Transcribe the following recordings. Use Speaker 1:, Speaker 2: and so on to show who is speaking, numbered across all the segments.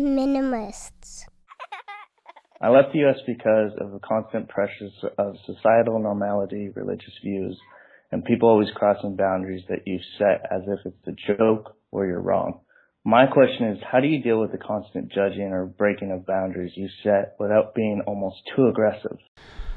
Speaker 1: Minimalists.
Speaker 2: I left the U.S. because of the constant pressures of societal normality, religious views, and people always crossing boundaries that you've set as if it's a joke or you're wrong. My question is, how do you deal with the constant judging or breaking of boundaries you set without being almost too aggressive?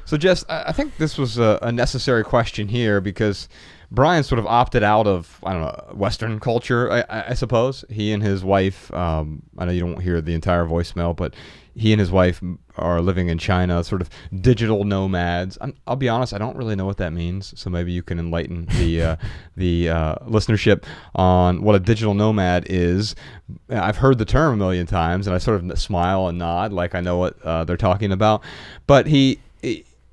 Speaker 3: So, Jess, I think this was a necessary question here because Brian sort of opted out of, I don't know, Western culture, I suppose. He and his wife, I know you don't hear the entire voicemail, but he and his wife are living in China, sort of digital nomads. I'll be honest, I don't really know what that means, so maybe you can enlighten the listenership on what a digital nomad is. I've heard the term a million times, and I sort of smile and nod like I know what they're talking about. But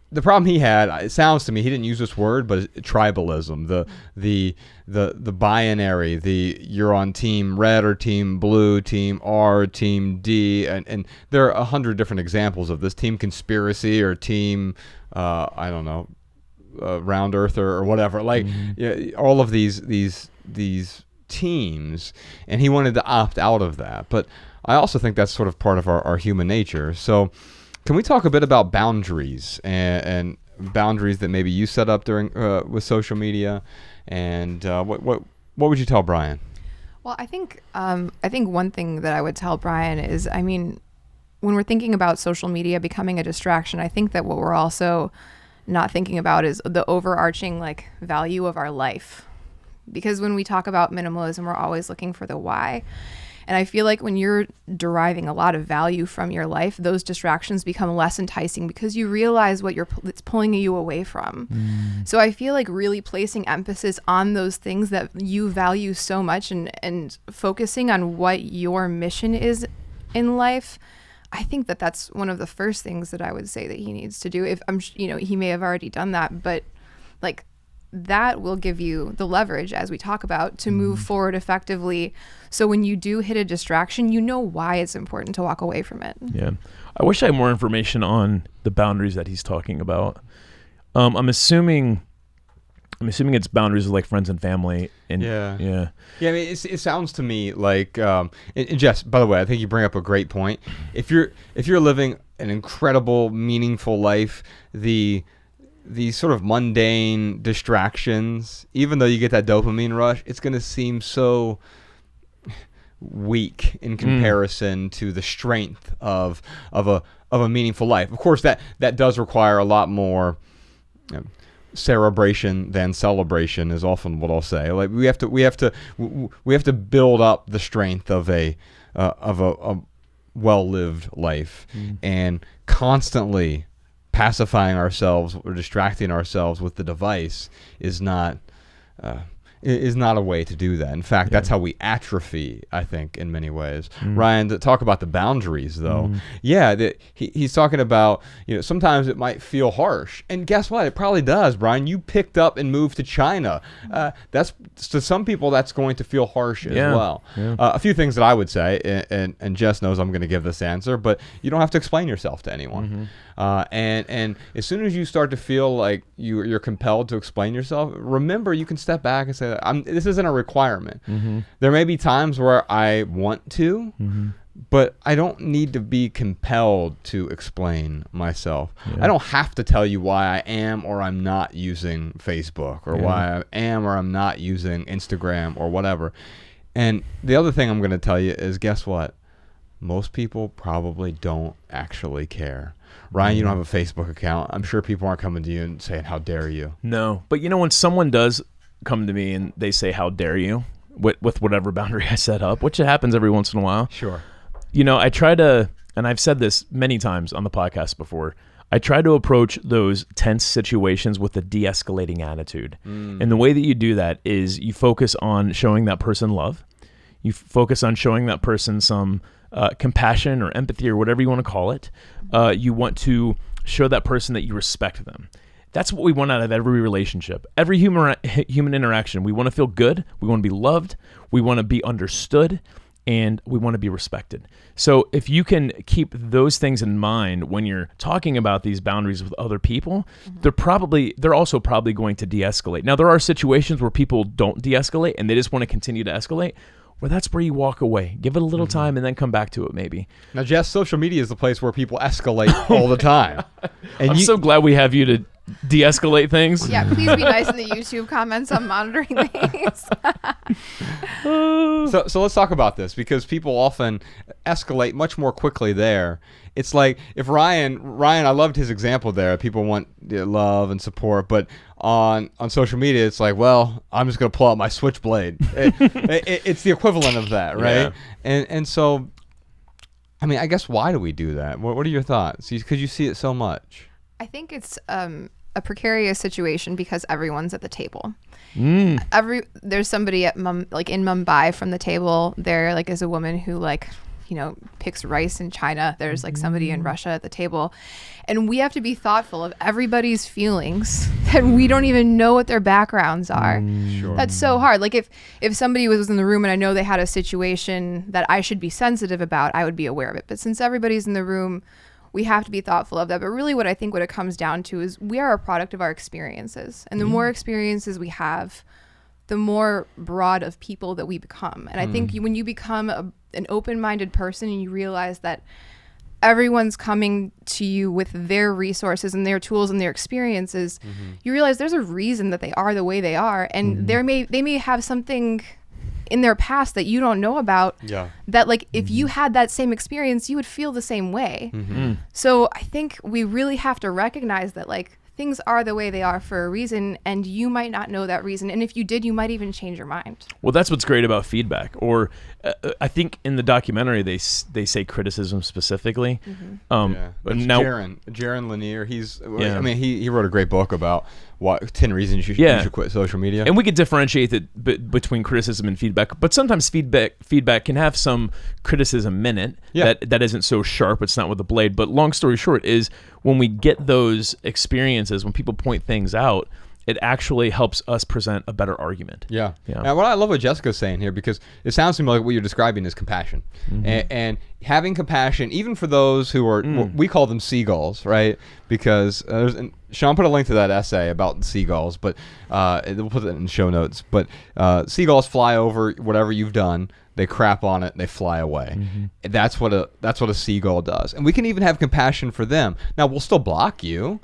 Speaker 3: the problem he had, it sounds to me, he didn't use this word, but tribalism, the binary, you're on team red or team blue, team R, team D, and there are 100 different examples of this, team conspiracy or team, I don't know, round earther or whatever, all of these teams, and he wanted to opt out of that. But I also think that's sort of part of our human nature. So can we talk a bit about boundaries and boundaries that maybe you set up during with social media, and what would you tell Brian?
Speaker 4: Well, I think one thing that I would tell Brian is, I mean, when we're thinking about social media becoming a distraction, I think that what we're also not thinking about is the overarching value of our life. Because when we talk about minimalism, we're always looking for the why. And I feel like when you're deriving a lot of value from your life, those distractions become less enticing because you realize what it's pulling you away from. So I feel like really placing emphasis on those things that you value so much and focusing on what your mission is in life, I think that that's one of the first things that I would say that he needs to do. If he may have already done that, but that will give you the leverage, as we talk about, to move forward effectively. So when you do hit a distraction, you know why it's important to walk away from it.
Speaker 5: Yeah. I wish I had more information on the boundaries that he's talking about. I'm assuming it's boundaries with friends and family. And
Speaker 3: yeah. I mean, it sounds to me like, and Jess, by the way, I think you bring up a great point. If you're living an incredible, meaningful life, these sort of mundane distractions, even though you get that dopamine rush, it's going to seem so weak in comparison to the strength of a meaningful life. Of course, that does require a lot more cerebration than celebration, is often what I'll say. We have to build up the strength of a well-lived life, and constantly pacifying ourselves or distracting ourselves with the device is not a way to do that. In fact, that's how we atrophy, I think, in many ways. Ryan, to talk about the boundaries, though, he's talking about, sometimes it might feel harsh. And guess what? It probably does, Brian. You picked up and moved to China. That's to some people, that's going to feel harsh as well. Yeah. A few things that I would say, and Jess knows I'm going to give this answer, but you don't have to explain yourself to anyone. And as soon as you start to feel like you're compelled to explain yourself, remember you can step back and say, this isn't a requirement. There may be times where I want to, but I don't need to be compelled to explain myself. I don't have to tell you why I am or I'm not using Facebook, or why I am or I'm not using Instagram or whatever. And the other thing I'm going to tell you is, guess what? Most people probably don't actually care. Ryan, you don't have a Facebook account. I'm sure people aren't coming to you and saying, how dare you? No.
Speaker 5: But when someone does come to me and they say, how dare you, with whatever boundary I set up, which happens every once in a while.
Speaker 3: Sure.
Speaker 5: I try to, and I've said this many times on the podcast before, I try to approach those tense situations with a de-escalating attitude. And the way that you do that is you focus on showing that person love. You focus on showing that person some compassion or empathy or whatever you want to call it. You want to show that person that you respect them. That's what we want out of every relationship. Every human interaction, we want to feel good, we want to be loved, we want to be understood, and we want to be respected. So if you can keep those things in mind when you're talking about these boundaries with other people, they're also probably going to de-escalate. Now, there are situations where people don't de-escalate and they just want to continue to escalate. where that's where you walk away. Give it a little time and then come back to it maybe.
Speaker 3: Now, Jess, social media is the place where people escalate all the time. And
Speaker 5: I'm so glad we have you to de-escalate things.
Speaker 4: Yeah, please be nice in the YouTube comments. I'm monitoring things.
Speaker 3: So let's talk about this, because people often escalate much more quickly there. It's like if Ryan, I loved his example there. People want love and support, but on social media, it's like, well, I'm just going to pull out my switchblade. It's the equivalent of that, right? Yeah. And so, I mean, I guess, why do we do that? What are your thoughts? Because you see it so much.
Speaker 4: I think it's a precarious situation because everyone's at the table. There's somebody at in Mumbai from the table. There is a woman who picks rice in China. There's somebody in Russia at the table, and we have to be thoughtful of everybody's feelings that we don't even know what their backgrounds are.
Speaker 3: Sure.
Speaker 4: That's so hard. If somebody was in the room and I know they had a situation that I should be sensitive about, I would be aware of it. But since everybody's in the room, we have to be thoughtful of that. But really what it comes down to is we are a product of our experiences. And the more experiences we have, the more broad of people that we become. And I think when you become an open-minded person and you realize that everyone's coming to you with their resources and their tools and their experiences, you realize there's a reason that they are the way they are. And they may have something in their past that you don't know about, that if you had that same experience, you would feel the same way. So I think we really have to recognize that things are the way they are for a reason, and you might not know that reason. And if you did, you might even change your mind.
Speaker 5: Well, that's what's great about feedback. Or I think in the documentary, they say criticism specifically.
Speaker 3: But now Jaron Lanier, he wrote a great book about 10 reasons you should quit social media.
Speaker 5: And we could differentiate it between criticism and feedback, but sometimes feedback can have some criticism in it that isn't so sharp. It's not with a blade. But long story short is, when we get those experiences, when people point things out, it actually helps us present a better argument.
Speaker 3: Yeah. Now, what I love what Jessica's saying here, because it sounds to me like what you're describing is compassion. And having compassion, even for those who are, we call them seagulls, right? Because Sean put a link to that essay about seagulls, but we'll put it in the show notes. But seagulls fly over whatever you've done. They crap on it, and they fly away. That's what a seagull does. And we can even have compassion for them. Now, we'll still block you.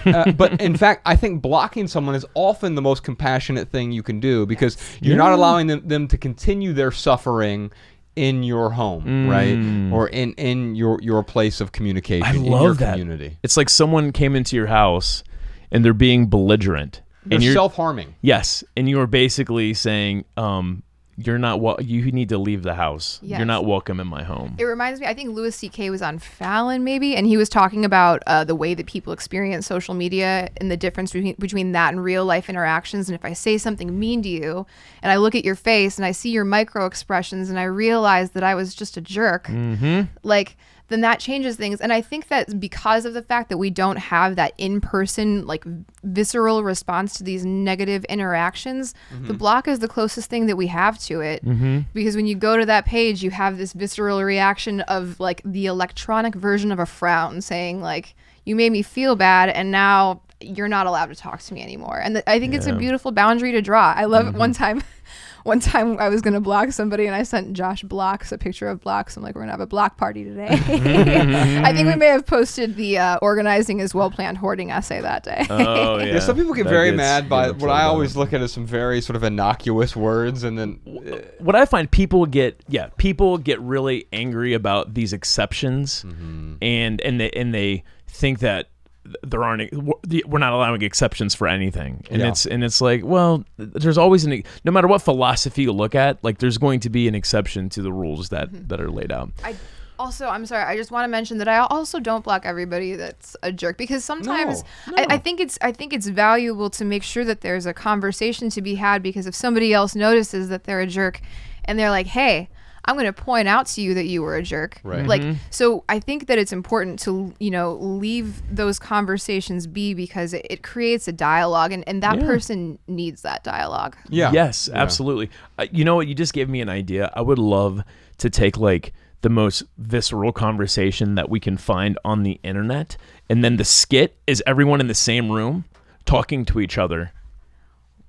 Speaker 3: But in fact, I think blocking someone is often the most compassionate thing you can do, because you're not allowing them to continue their suffering in your home, right? Or in your place of communication. I love in your that. Community.
Speaker 5: It's like someone came into your house and they're being belligerent.
Speaker 3: They're self-harming.
Speaker 5: Yes. And you are basically saying, you need to leave the house. Yes. You're not welcome in my home.
Speaker 4: It reminds me, I think Louis C.K. was on Fallon maybe, and he was talking about the way that people experience social media and the difference between that and real life interactions. And if I say something mean to you and I look at your face and I see your micro expressions and I realize that I was just a jerk, then that changes things. And I think that because of the fact that we don't have that in-person, visceral response to these negative interactions, the block is the closest thing that we have to it. Because when you go to that page, you have this visceral reaction of the electronic version of a frown saying you made me feel bad, and now you're not allowed to talk to me anymore. And I think it's a beautiful boundary to draw. I love it. One time I was going to block somebody, and I sent Josh Blocks a picture of blocks. I'm like, we're going to have a block party today. I think we may have posted the organizing is well-planned hoarding essay that day.
Speaker 5: Oh, yeah.
Speaker 3: Some people get very mad by what I always look at as some very sort of innocuous words. And then
Speaker 5: what I find, people get really angry about these exceptions, and they think that we're not allowing exceptions for anything, and it's like, well, there's always no matter what philosophy you look at, there's going to be an exception to the rules that are laid out.
Speaker 4: I'm sorry, I just want to mention that I also don't block everybody that's a jerk, because sometimes I think it's valuable to make sure that there's a conversation to be had, because if somebody else notices that they're a jerk and they're like, hey, I'm going to point out to you that you were a jerk.
Speaker 3: Right.
Speaker 4: So I think that it's important to, leave those conversations be, because it creates a dialogue, and that person needs that dialogue.
Speaker 5: Yeah. Yes, absolutely. You know what? You just gave me an idea. I would love to take the most visceral conversation that we can find on the internet, and then the skit is everyone in the same room talking to each other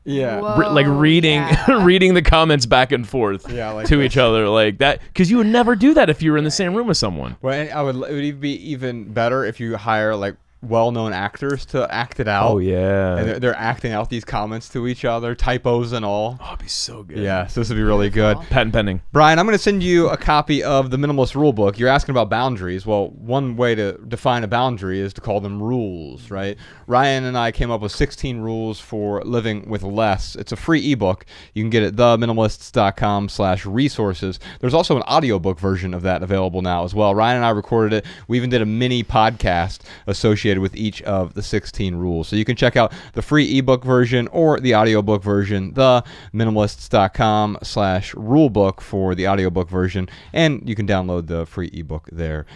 Speaker 3: Yeah.
Speaker 4: Whoa,
Speaker 5: like reading
Speaker 4: yeah.
Speaker 5: reading the comments back and forth
Speaker 3: Yeah,
Speaker 5: to each other like that, because you would never do that if you were in the same room with someone.
Speaker 3: Well, and it would be even better if you hire like well-known actors to act it out.
Speaker 5: Oh yeah.
Speaker 3: And they're acting out these comments to each other, typos and all.
Speaker 5: Oh, it'd be so good.
Speaker 3: Yeah, so this would be really good.
Speaker 5: Patent pending.
Speaker 3: Brian, I'm going to send you a copy of the Minimalist Rulebook. You're asking about boundaries. Well, one way to define a boundary is to call them rules, right? Ryan and I came up with 16 rules for living with less. It's a free ebook. You can get it at theminimalists.com/resources. There's also an audiobook version of that available now as well. Ryan and I recorded it. We even did a mini podcast associated with each of the 16 rules. So you can check out the free ebook version or the audiobook version, theminimalists.com/rulebook for the audiobook version, and you can download the free ebook there